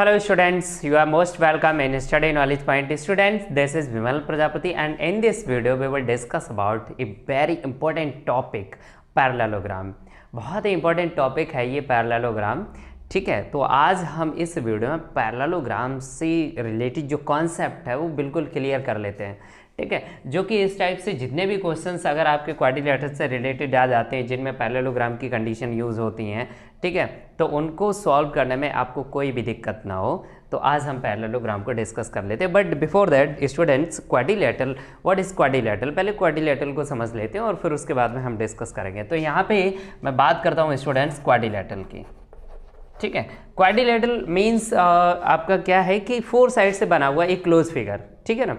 Hello students, you are most welcome in Study Knowledge Point. Students, this is Vimal Prajapati and in this video we will discuss about a very important topic, parallelogram. बहुत ही important topic है ये parallelogram. ठीक है, तो आज हम इस video में पैरेललोग्राम से रिलेटेड जो कॉन्सेप्ट है वो बिल्कुल क्लियर कर लेते हैं। ठीक है, जो कि इस टाइप से जितने भी क्वेश्चंस अगर आपके क्वाड्रिलेटरल से रिलेटेड आ जाते हैं जिनमें पैरेललोग्राम की कंडीशन यूज़ होती हैं, ठीक है, तो उनको सॉल्व करने में आपको कोई भी दिक्कत ना हो। तो आज हम पैरेललोग्राम को डिस्कस कर लेते हैं। But before that students, quadrilateral, what is quadrilateral, पहले क्वाड्रिलेटरल को समझ लेते हैं और फिर उसके बाद में हम डिस्कस करेंगे। तो यहाँ पे मैं बात करता हूँ स्टूडेंट्स क्वाड्रिलेटरल की। ठीक है, क्वाड्रिलेटरल मीन्स आपका क्या है कि फोर साइड से बना हुआ एक क्लोज फिगर। ठीक है ना,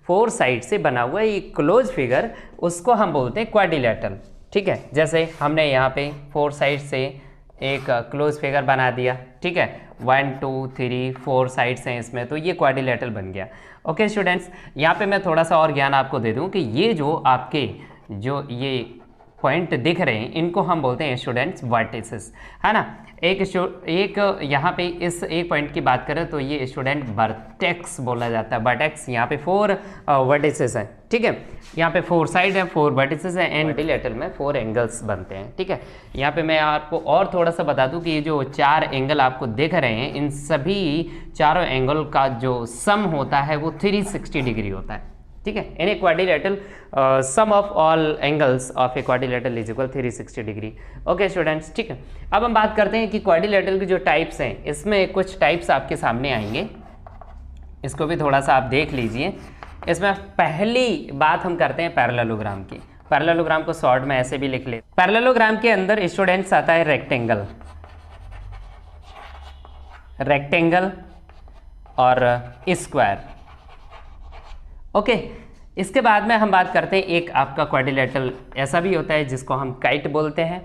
फोर साइड से बना हुआ एक क्लोज फिगर, उसको हम बोलते हैं क्वाड्रिलेटरल। ठीक है, जैसे हमने यहाँ पे फोर साइड से एक क्लोज फिगर बना दिया। ठीक है, 1 2 3 4 साइड्स हैं इसमें, तो ये क्वाड्रिलेटरल बन गया। ओके स्टूडेंट्स, यहाँ पे मैं थोड़ा सा और ज्ञान आपको दे दूँ कि ये जो आपके जो ये पॉइंट दिख रहे हैं इनको हम बोलते हैं स्टूडेंट्स वर्टिसेस, है ना। एक यहाँ पे इस एक पॉइंट की बात करें तो ये स्टूडेंट वर्टेक्स बोला जाता है। वर्टेक्स यहाँ पे फोर वर्टिसेस हैं। ठीक है, यहाँ पे फोर साइड है, फोर वर्टिसेस हैं एंड क्वाड्रिलेटरल में फोर एंगल्स बनते हैं। ठीक है, यहाँ पे मैं आपको और थोड़ा सा बता दूँ कि ये जो चार एंगल आपको दिख रहे हैं इन सभी चारों एंगल का जो सम होता है वो 360 डिग्री होता है। ठीक है, in a quadrilateral sum of all angles of a quadrilateral is equal 360 degree. Okay students, ठीक है, अब हम बात करते हैं कि क्वाड्रिलेटरल की जो टाइप्स हैं, इसमें कुछ टाइप्स आपके सामने आएंगे, इसको भी थोड़ा सा आप देख लीजिए। इसमें पहली बात हम करते हैं पैरेललोग्राम की। पैरेललोग्राम को शॉर्ट में ऐसे भी लिख ले। पैरेललोग्राम के अंदर स्टूडेंट्स आता है रेक्टेंगल, रेक्टेंगल और स्क्वायर। ओके, इसके बाद में हम बात करते हैं एक आपका क्वाड्रिलेटरल ऐसा भी होता है जिसको हम काइट बोलते हैं,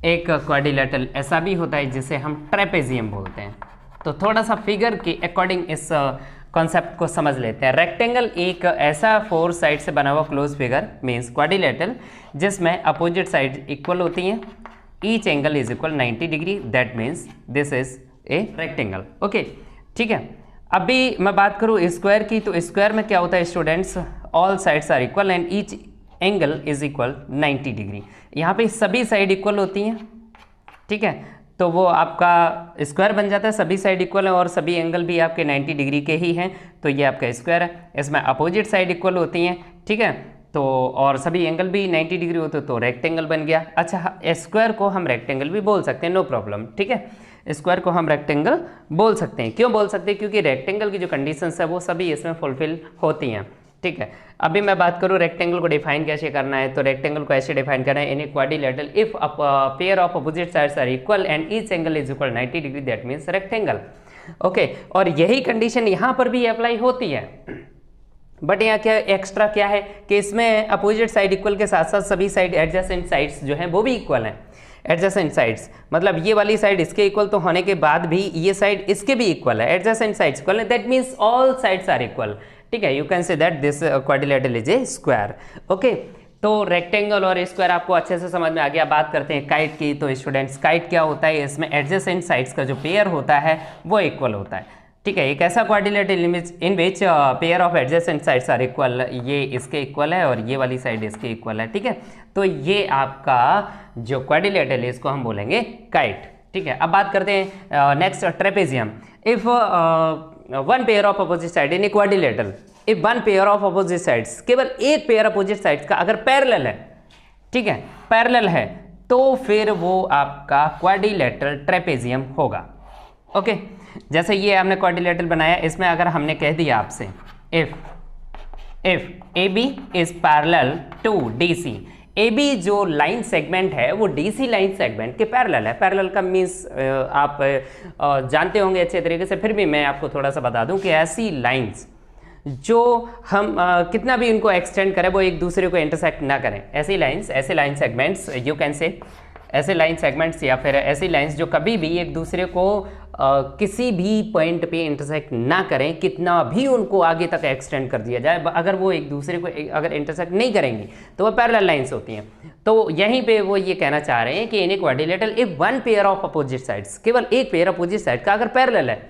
एक क्वाड्रिलेटरल ऐसा भी होता है जिसे हम ट्रेपेजियम बोलते हैं। तो थोड़ा सा फिगर के अकॉर्डिंग इस कॉन्सेप्ट को समझ लेते हैं। रेक्टेंगल एक ऐसा फोर साइड से बना हुआ क्लोज फिगर मीन्स क्वाड्रिलेटरल जिसमें अपोजिट साइड इक्वल होती हैं, each angle is equal 90 degree, that means this is a rectangle. Okay, ठीक है, अभी मैं बात करूँ स्क्वायर की, तो स्क्वायर में क्या होता है students, all sides are equal and each angle is equal 90 degree. यहाँ पे सभी साइड इक्वल होती हैं। ठीक है, तो वो आपका स्क्वायर बन जाता है, सभी साइड इक्वल है और सभी एंगल भी आपके 90 डिग्री के ही हैं, तो ये आपका स्क्वायर है। इसमें अपोजिट साइड इक्वल होती हैं। ठीक है, तो और सभी एंगल भी 90 डिग्री होते तो रेक्टेंगल बन गया। अच्छा, स्क्वायर को हम रेक्टेंगल भी बोल सकते हैं, नो प्रॉब्लम। ठीक है, स्क्वायर को हम रेक्टेंगल बोल सकते हैं। क्यों बोल सकते हैं? क्योंकि रेक्टेंगल की जो कंडीशंस है वो सभी इसमें फुलफिल होती हैं। ठीक है, अभी मैं बात करूँ रेक्टेंगल को डिफाइन कैसे करना है, तो रेक्टेंगल को ऐसे डिफाइन करना है, in a quadrilateral if pair of opposite sides are equal and each angle is equal 90 degree, that means rectangle. Okay, और यही कंडीशन यहाँ पर भी अप्लाई होती है। बट यहाँ क्या एक्स्ट्रा क्या है कि इसमें अपोजिट साइड इक्वल के साथ साथ सभी साइड एडजेसेंट साइड्स जो हैं वो भी इक्वल हैं। एडजेसेंट साइड्स मतलब ये वाली साइड इसके इक्वल तो होने के बाद भी ये साइड इसके भी इक्वल है, एडजेसेंट साइड्स इक्वल है, that means all sides are equal. ठीक है, you can say that this quadrilateral is a square. Okay, तो रेक्टेंगल और स्क्वायर आपको अच्छे से समझ में आ गया। बात करते हैं काइट की, तो स्टूडेंट्स काइट क्या होता है, इसमें एडजेसेंट साइड्स का जो पेयर होता है वो इक्वल होता है। ठीक है, एक ऐसा quadrilateral in which pair of adjacent sides are equal, ये इसके इक्वल है और ये वाली साइड इसके इक्वल है। ठीक है, तो ये आपका जो क्वाड्रिलेटरल है इसको हम बोलेंगे काइट। ठीक है, अब बात करते हैं next trapezium. If one pair of opposite side in a quadrilateral, if one pair of opposite sides, केवल एक पेयर अपोजिट साइड्स का अगर पैरेलल है, ठीक है, पैरेलल है, तो फिर वो आपका क्वाड्रिलेटरल ट्रेपेजियम होगा। ओके, जैसे ये हमने क्वाड्रिलेटरल बनाया, इसमें अगर हमने कह दिया आपसे if AB is parallel to DC, AB जो लाइन सेगमेंट है वो DC लाइन सेगमेंट के पैरेलल है। पैरेलल का मीन्स आप जानते होंगे अच्छे तरीके से, फिर भी मैं आपको थोड़ा सा बता दूं कि ऐसी लाइंस जो हम कितना भी उनको एक्सटेंड करें वो एक दूसरे को इंटरसेक्ट ना करें, ऐसी लाइंस, ऐसे लाइन सेगमेंट्स, यू कैन से ऐसे लाइन सेगमेंट्स या फिर ऐसी लाइंस जो कभी भी एक दूसरे को किसी भी पॉइंट पे इंटरसेक्ट ना करें, कितना भी उनको आगे तक एक्सटेंड कर दिया जाए, अगर वो एक दूसरे को अगर इंटरसेक्ट नहीं करेंगी तो वो पैरेलल लाइंस होती हैं। तो यहीं पे वो ये कहना चाह रहे हैं कि in a quadrilateral if one pair of opposite sides, केवल एक पेयर अपोजिट साइड का अगर पैरेलल है,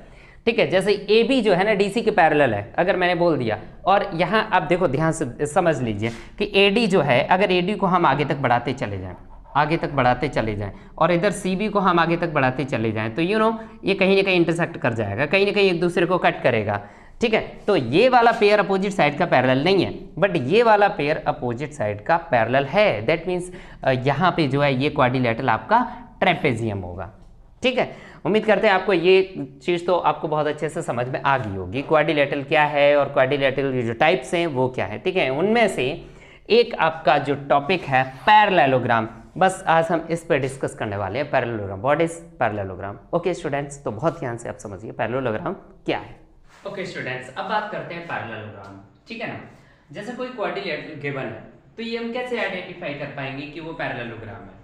ठीक है, जैसे ए बी जो है ना डीसी के पैरेलल है, अगर मैंने बोल दिया, और यहाँ आप देखो ध्यान से समझ लीजिए कि एडी जो है, अगर एडी को हम आगे तक बढ़ाते चले जाएं, आगे तक बढ़ाते चले जाएं, और इधर सी बी को हम आगे तक बढ़ाते चले जाएं, तो ये कहीं ना कहीं इंटरसेक्ट कर जाएगा, कहीं ना कहीं एक दूसरे को कट करेगा। ठीक है, तो ये वाला पेयर अपोजिट साइड का पैरेलल नहीं है, बट ये वाला पेयर अपोजिट साइड का पैरेलल है। दैट मीन्स यहाँ पे जो है ये क्वाड्रिलेटरल आपका ट्रेपेजियम होगा। ठीक है, उम्मीद करते हैं आपको ये चीज़ तो आपको बहुत अच्छे से समझ में आ गई होगी, क्वाड्रिलेटरल क्या है और क्वाड्रिलेटरल की जो टाइप्स हैं वो क्या है। ठीक है, उनमें से एक आपका जो टॉपिक है पैरेललोग्राम, बस आज हम इस पर डिस्कस करने वाले हैं, parallelogram. What is parallelogram? Okay students, तो बहुत ध्यान से आप समझिए पैरेललोग्राम क्या है। ओके स्टूडेंट्स, अब बात करते हैं पैरेललोग्राम। ठीक है ना, जैसे कोई क्वाड्रिलेटरल गिवन है तो ये हम कैसे आइडेंटिफाई कर पाएंगे कि वो पैरेललोग्राम है।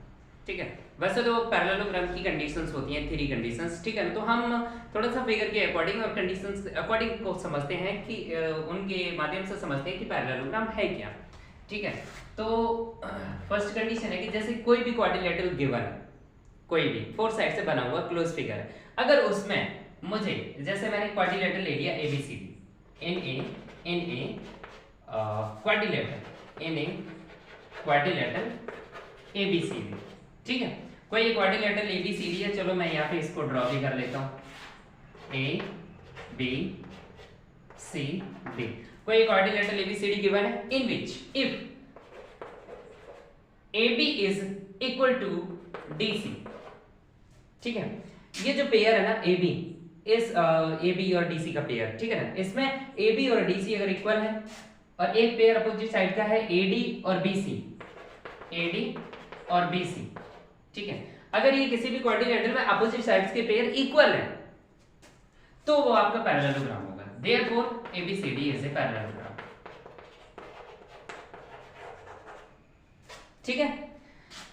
ठीक है, वैसे तो पैरेललोग्राम की कंडीशंस होती हैं 3 कंडीशंस। ठीक है ना, तो हम थोड़ा सा फिगर के अकॉर्डिंग और कंडीशंस अकॉर्डिंग को समझते हैं कि उनके माध्यम से समझते हैं कि पैरेललोग्राम है क्या। ठीक है, तो फर्स्ट कंडीशन है कि जैसे कोई भी क्वाड्रिलेटरल गिवन है, कोई भी 4 साइड से बना हुआ क्लोज फिगर है, अगर उसमें मुझे, जैसे मैंने क्वाड्रिलेटरल ले लिया ABCD, in a quadrilateral ABCD। ठीक है, कोई ये क्वाड्रिलेटरल ABCD है, चलो मैं यहाँ पे इसको ड्रॉ भी कर लेता हूँ, ABCD। कोई क्वाड्रिलेटरल ABCD गिवन है in which if AB is equal to DC। ठीक है, ये जो पेयर है ना AB, इस AB और DC का पेयर, ठीक है ना, इसमें AB और DC अगर इक्वल है और एक पेयर अपोजिट साइड का है AD और BC, ठीक है, अगर ये किसी भी क्वाड्रिलेटरल में अपोजिट साइड्स के पेयर इक्वल है तो वो आपका पैरेललोग्राम होगा। Therefore ABCD is a parallelogram. ठीक है,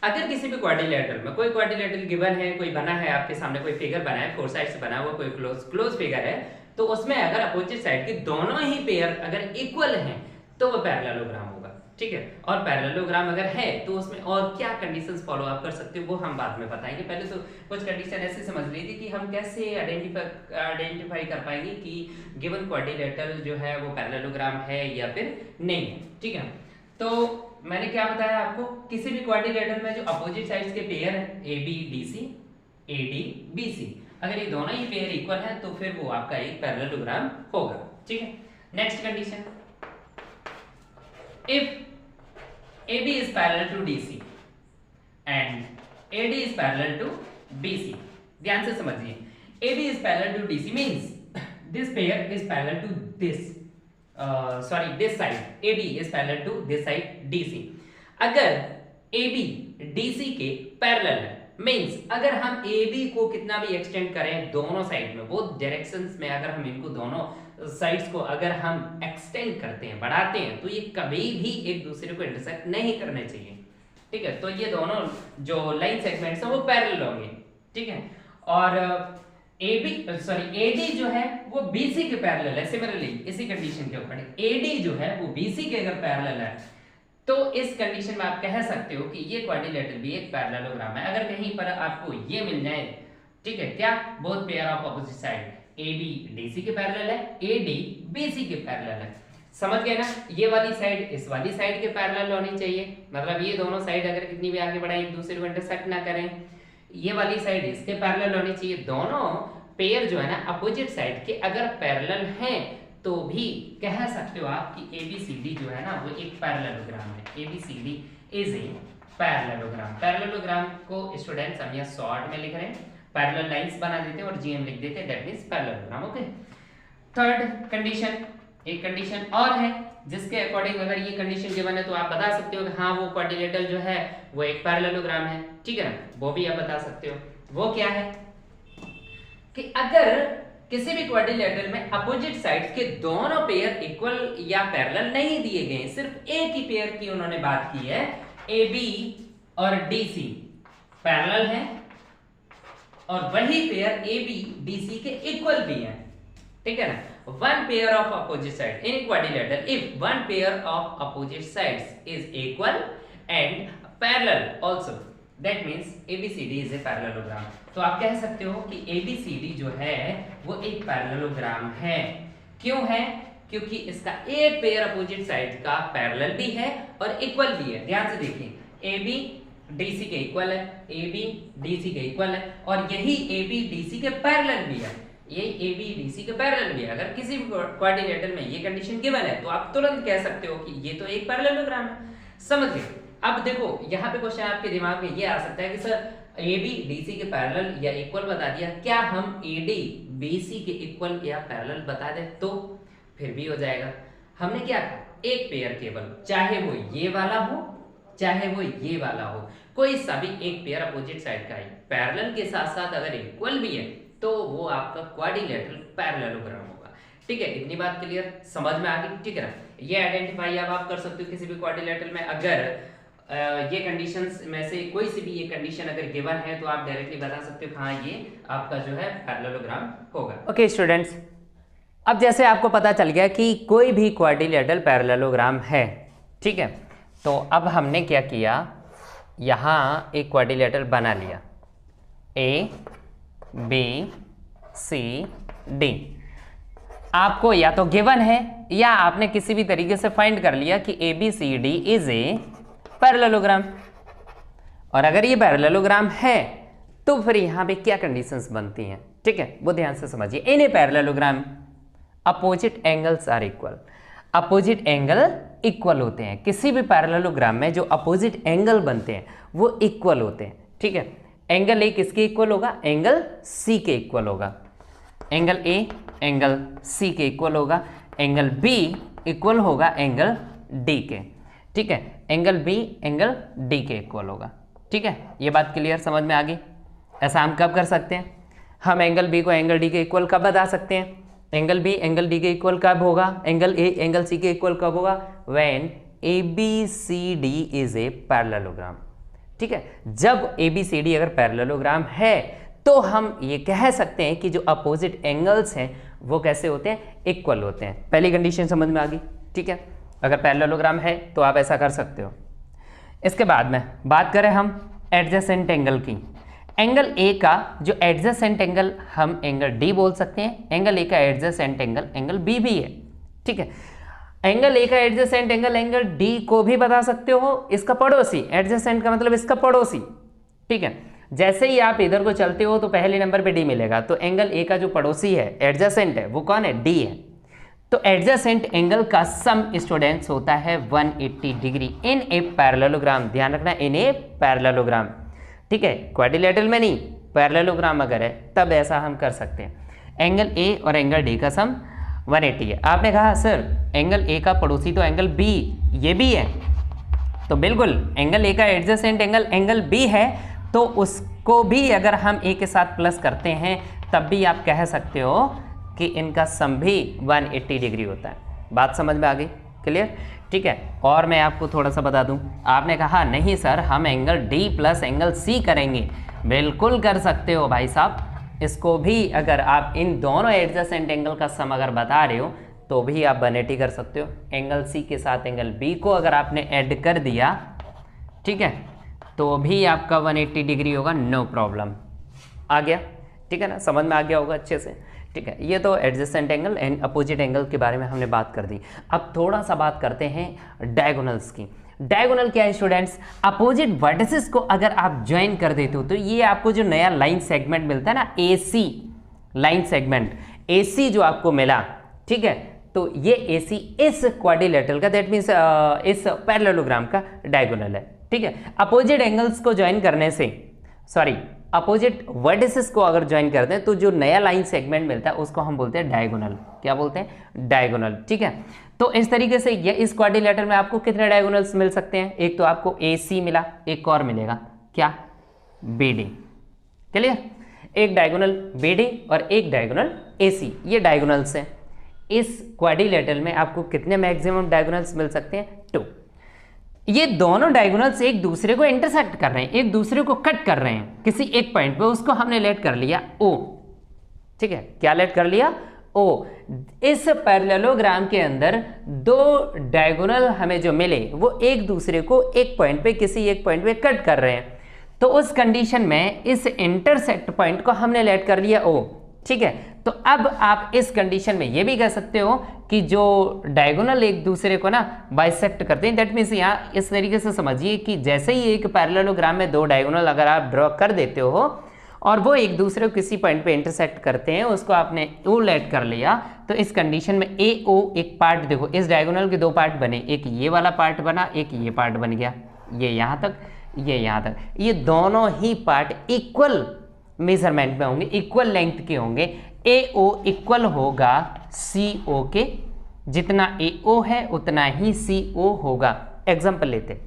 अगर किसी भी क्वाड्रिलेटरल में कोई क्वाड्रिलेटरल गिवन है, कोई बना है आपके सामने, कोई फिगर बना है 4 साइड से बना हुआ, कोई क्लोज फिगर है, तो उसमें अगर अपोजिट साइड के दोनों ही पेयर अगर इक्वल हैं तो वो पैरेललोग्राम होगा। ठीक है, और पैरेललोग्राम अगर है तो उसमें और क्या कंडीशंस फॉलो अप कर सकते हो वो हम बाद में बताएंगे। पहले तो कुछ कंडीशन ऐसे समझ लीजिए कि हम कैसे आइडेंटिफाई कर पाएंगे कि गिवन क्वाड्रिलेटरल जो है वो पैरेललोग्राम है या फिर नहीं है। ठीक है, तो मैंने क्या बताया आपको, किसी भी क्वाड्रिलेटरल में जो अपोजिट साइड्स के पेयर है ABDC, ADBC, अगर ये दोनों ही पेयर इक्वल है तो फिर वो आपका एक पैरेललोग्राम होगा। ठीक है, next condition, if AB is parallel to DC and AD is parallel to BC, ध्यान से समझिए, AB is parallel to DC means this pair is parallel to this this side, AB is parallel to this side DC। अगर AB DC के parallel है means अगर हम AB को कितना भी एक्सटेंड करें दोनों साइड में, बोथ डायरेक्शंस में, अगर हम इनको दोनों साइड्स को अगर हम एक्सटेंड करते हैं, बढ़ाते हैं, तो ये कभी भी एक दूसरे को इंटरसेक्ट नहीं करने चाहिए। ठीक है, तो ये दोनों जो लाइन सेगमेंट्स हैं वो पैरेलल होंगे। ठीक है, और AD जो है वो BC के पैरेलल है। सिमिलरली इसी कंडीशन के अकॉर्डिंग AD जो है वो BC के अगर पैरेलल है तो इस कंडीशन में आप कह सकते हो कि ये क्वाड्रिलेटरल भी एक पैरेललोग्राम है। अगर कहीं पर आपको ये मिल जाए, ठीक है, क्या, both pair of opposite side AB DC के पैरेलल है, AD BC के पैरेलल है, समझ गए ना, ये वाली साइड इस वाली साइड के पैरेलल होनी चाहिए, मतलब ये दोनों साइड अगर कितनी भी आगे बढ़ाएं एक दूसरे को इंटरसेक्ट ना करें, ये वाली साइड इसके पैरेलल होनी चाहिए। दोनों पेयर जो है ना अपोजिट साइड के अगर पैरेलल हैं तो भी कह सकते हो आप कि ABCD जो है ना वो एक पैरेललोग्राम है। ABCD is a parallelogram. Parallelogram को स्टूडेंट्स हम यहाँ शॉर्ट में लिख रहे हैं, पैरेलल लाइंस बना देते हैं और GM लिख देते हैं, that means parallelogram. Okay, third condition, एक कंडीशन और है जिसके अकॉर्डिंग अगर ये कंडीशन गिवन है तो आप बता सकते हो कि हाँ वो क्वाड्रिलेटरल जो है वो एक पैरेललोग्राम है। ठीक है ना, वो भी आप बता सकते हो। वो क्या है कि अगर किसी भी क्वाड्रिलेटरल में अपोजिट साइड्स के दोनों पेयर इक्वल या पैरेलल नहीं दिए गए, सिर्फ एक ही पेयर की उन्होंने बात की है, AB और DC पैरेलल है और वही पेयर AB DC के इक्वल भी है। ठीक है ना, one pair of opposite sides in quadrilateral, if one pair of opposite sides is equal and parallel also, that means ABCD is a parallelogram. तो आप कह सकते हो कि ABCD जो है वो एक पैरेललोग्राम है। क्यों है? क्योंकि इसका एक पेयर अपोजिट साइड का पैरेलल भी है और इक्वल भी है। ध्यान से देखिए, AB DC के इक्वल है, AB DC के इक्वल है, और यही AB DC के पैरेलल भी है। ये AB DC के पैरेलल भी है। अगर किसी भी क्वाड्रिलेटरल में ये कंडीशन गिवन है तो आप तुरंत कह सकते हो कि ये तो एक पैरेललोग्राम है। समझ गए? अब देखो यहाँ पे क्वेश्चन आपके दिमाग में ये आ सकता है कि सर AB DC के पैरेलल या इक्वल बता दिया, क्या हम AD BC के इक्वल या पैरेलल बता दें तो फिर भी हो जाएगा। हमने क्या कहा, एक पेयर केवल, चाहे वो ये वाला हो चाहे वो ये वाला हो, कोई सा भी एक पेयर अपोजिट साइड का है, पैरेलल के साथ साथ अगर इक्वल भी है तो वो आपका क्वाड्रिलेटरल पैरेललोग्राम होगा। ठीक है, इतनी बात क्लियर, समझ में आ गई? ठीक है ना, ये आइडेंटिफाई अब आप कर सकते हो किसी भी क्वाड्रिलेटरल में। अगर ये कंडीशंस में से कोई सी भी ये कंडीशन अगर गिवन है तो आप डायरेक्टली बता सकते हो हाँ ये आपका जो है पैरेललोग्राम होगा। ओके स्टूडेंट्स, अब जैसे आपको पता चल गया कि कोई भी क्वाड्रिलेटरल पैरेललोग्राम है, ठीक है, तो अब हमने क्या किया, यहाँ एक क्वाड्रिलेटरल बना लिया ABCD। आपको या तो गिवन है या आपने किसी भी तरीके से फाइंड कर लिया कि ABCD इज ए पैरेललोग्राम। और अगर ये पैरेललोग्राम है तो फिर यहाँ पे क्या कंडीशंस बनती हैं, ठीक है, वो ध्यान से समझिए। In a parallelogram opposite angles are equal. Opposite angle equal होते हैं। किसी भी पैरेललोग्राम में जो अपोजिट एंगल बनते हैं वो इक्वल होते हैं। ठीक है, एंगल ए किसके इक्वल होगा? एंगल सी के इक्वल होगा। एंगल ए एंगल सी के इक्वल होगा। एंगल बी इक्वल होगा एंगल डी के। ठीक है, एंगल बी एंगल डी के इक्वल होगा। ठीक है, ये बात क्लियर समझ में आ गई? ऐसा हम कब कर सकते हैं? हम एंगल बी को एंगल डी के इक्वल कब बता सकते हैं? एंगल बी एंगल डी के इक्वल कब होगा? एंगल ए एंगल सी के इक्वल कब होगा? When ABCD is a parallelogram. ठीक है, जब ABCD अगर पैरेललोग्राम है तो हम ये कह सकते हैं कि जो अपोजिट एंगल्स हैं वो कैसे होते हैं? इक्वल होते हैं। पहली कंडीशन समझ में आ गई? ठीक है, अगर पैरेललोग्राम है तो आप ऐसा कर सकते हो। इसके बाद में बात करें हम एडजेसेंट एंगल की। एंगल ए का जो एडजेसेंट एंगल हम एंगल डी बोल सकते हैं। एंगल ए का एडजेसेंट एंगल एंगल बी भी है। ठीक है, एंगल ए का एडजेसेंट एंगल एंगल डी को भी बता सकते हो, इसका पड़ोसी। एडजेसेंट का मतलब इसका पड़ोसी। ठीक है, जैसे ही आप इधर को चलते हो तो पहले नंबर पे डी मिलेगा। तो एंगल ए का जो पड़ोसी है एडजेसेंट है वो कौन है? डी है। तो एडजेसेंट एंगल का सम स्टूडेंट्स होता है 180 डिग्री इन ए पैरेललोग्राम। ध्यान रखना, इन ए पैरेललोग्राम। ठीक है, क्वाड्रिलेटरल में नहीं, पैरेललोग्राम अगर है तब ऐसा हम कर सकते हैं। एंगल ए और एंगल डी का सम 180 है। आपने कहा सर एंगल ए का पड़ोसी तो एंगल बी ये भी है, तो बिल्कुल एंगल ए का एडजेसेंट एंगल एंगल बी है तो उसको भी अगर हम ए के साथ प्लस करते हैं तब भी आप कह सकते हो कि इनका सम भी 180 डिग्री होता है। बात समझ में आ गई? क्लियर? ठीक है, और मैं आपको थोड़ा सा बता दूं। आपने कहा नहीं सर हम angle D plus angle C करेंगे। बिल्कुल कर सकते हो भाई साहब, इसको भी अगर आप इन दोनों एडजेसेंट एंगल का सम अगर बता रहे हो तो भी आप 180 कर सकते हो। एंगल सी के साथ एंगल बी को अगर आपने ऐड कर दिया, ठीक है, तो भी आपका 180 डिग्री होगा, नो प्रॉब्लम। आ गया? ठीक है ना, समझ में आ गया होगा अच्छे से? ठीक है, ये तो adjacent angle and opposite angle के बारे में हमने बात कर दी। अब थोड़ा सा बात करते हैं डायगोनल्स की। डायगोनल क्या है स्टूडेंट्स? अपोजिट वर्टिसेस को अगर आप ज्वाइन कर देते हो तो ये आपको जो नया लाइन सेगमेंट मिलता है ना, AC लाइन सेगमेंट, AC जो आपको मिला, ठीक है, तो ये AC इस क्वाड्रिलेटरल का, दैट मीन्स इस पैरेललोग्राम का डायगोनल है। ठीक है, अपोजिट एंगल्स को ज्वाइन करने से, सॉरी अपोजिट वर्टिसेस को अगर ज्वाइन करते हैं तो जो नया लाइन सेगमेंट मिलता है उसको हम बोलते हैं डायगोनल। क्या बोलते हैं? डायगोनल। ठीक है, तो इस तरीके से ये इस क्वाड्रिलेटरल में आपको कितने डायगोनल्स मिल सकते हैं? एक तो आपको AC मिला, एक और मिलेगा क्या? BD। क्लियर? एक डायगोनल BD और एक डायगोनल AC, ये डायगोनल्स हैं। इस क्वाड्रिलेटरल में आपको कितने मैक्सिमम डायगोनल्स मिल सकते हैं? 2। ये दोनों डायगोनल्स एक दूसरे को इंटरसेक्ट कर रहे हैं, एक दूसरे को कट कर रहे हैं किसी एक पॉइंट पे, उसको हमने लेट कर लिया O। ठीक है, क्या लेट कर लिया? O। इस पैरेललोग्राम के अंदर दो डायगोनल हमें जो मिले वो एक दूसरे को एक पॉइंट पे, किसी एक पॉइंट पे कट कर रहे हैं। तो उस कंडीशन में इस इंटरसेक्ट पॉइंट को हमने लेट कर लिया O, ठीक है। तो अब आप इस कंडीशन में ये भी कह सकते हो कि जो डायगोनल एक दूसरे को ना बाइसेक्ट करते हैं, दैट मीन्स यहाँ इस तरीके से समझिए कि जैसे ही एक पैरेललोग्राम में दो डायगोनल अगर आप ड्रॉ कर देते हो और वो एक दूसरे को किसी पॉइंट पे इंटरसेक्ट करते हैं, उसको आपने O लेट कर लिया, तो इस कंडीशन में AO एक पार्ट, देखो इस डायगोनल के दो पार्ट बने, एक ये वाला पार्ट बना, एक ये पार्ट बन गया, ये यहाँ तक, ये यहाँ तक, ये दोनों ही पार्ट इक्वल मेजरमेंट में होंगे, इक्वल लेंथ के होंगे। AO इक्वल होगा CO के, जितना AO है उतना ही CO होगा। एग्जाम्पल लेते,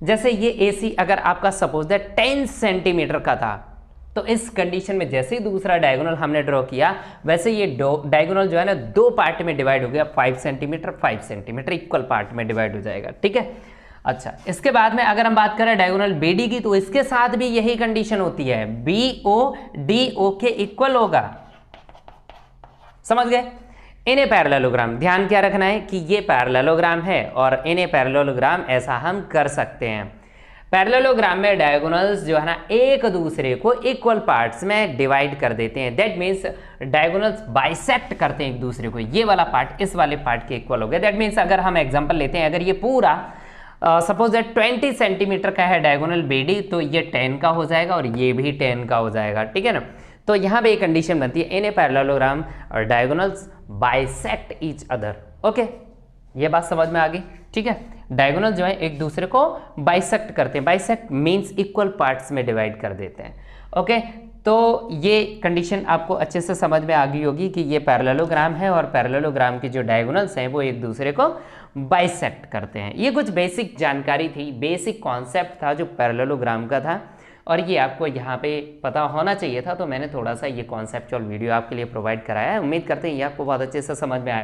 जैसे ये AC अगर आपका सपोज दैट 10 सेंटीमीटर का था, तो इस कंडीशन में जैसे ही दूसरा डायगोनल हमने ड्रॉ किया, वैसे ये डायगोनल जो है ना दो पार्ट में डिवाइड हो गया, 5 सेंटीमीटर 5 सेंटीमीटर इक्वल पार्ट में डिवाइड हो जाएगा, ठीक है। अच्छा, इसके बाद में अगर हम बात करें डायगोनल BD की, तो इसके साथ भी यही कंडीशन होती है, BO DO के इक्वल होगा। समझ गए? इन्हें पैरेललोग्राम, ध्यान क्या रखना है कि ये पैरेललोग्राम है और इन्हें पैरेललोग्राम ऐसा हम कर सकते हैं। पैरेललोग्राम में डायगोनल्स जो है ना एक दूसरे को इक्वल पार्ट्स में डिवाइड कर देते हैं, दैट मीन्स डायगोनल्स बाइसेक्ट करते हैं एक दूसरे को, ये वाला पार्ट इस वाले पार्ट के इक्वल हो गया। दैट मीन्स अगर हम एग्जांपल लेते हैं, अगर ये पूरा सपोज दैट 20 सेंटीमीटर का है डायगोनल BD, तो ये 10 का हो जाएगा और ये भी 10 का हो जाएगा, ठीक है ना। तो यहाँ पे एक कंडीशन बनती है, इन ए पैरेललोग्राम और diagonals bisect each other. Okay, ये बात समझ में आ गई, ठीक है। डायगोनल जो है एक दूसरे को बाइसेक्ट करते हैं, बाइसेक्ट मींस इक्वल पार्ट्स में डिवाइड कर देते हैं। ओके, तो ये कंडीशन आपको अच्छे से समझ में आ गई होगी कि ये पैरेललोग्राम है और पैरेललोग्राम की जो डायगोनल्स हैं वो एक दूसरे को बाइसेक्ट करते हैं। ये कुछ बेसिक जानकारी थी, बेसिक कॉन्सेप्ट था जो पैरेललोग्राम का था, और ये आपको यहाँ पे पता होना चाहिए था, तो मैंने थोड़ा सा ये कॉन्सेप्चुअल वीडियो आपके लिए प्रोवाइड कराया है। उम्मीद करते हैं ये आपको बहुत अच्छे से समझ में आया।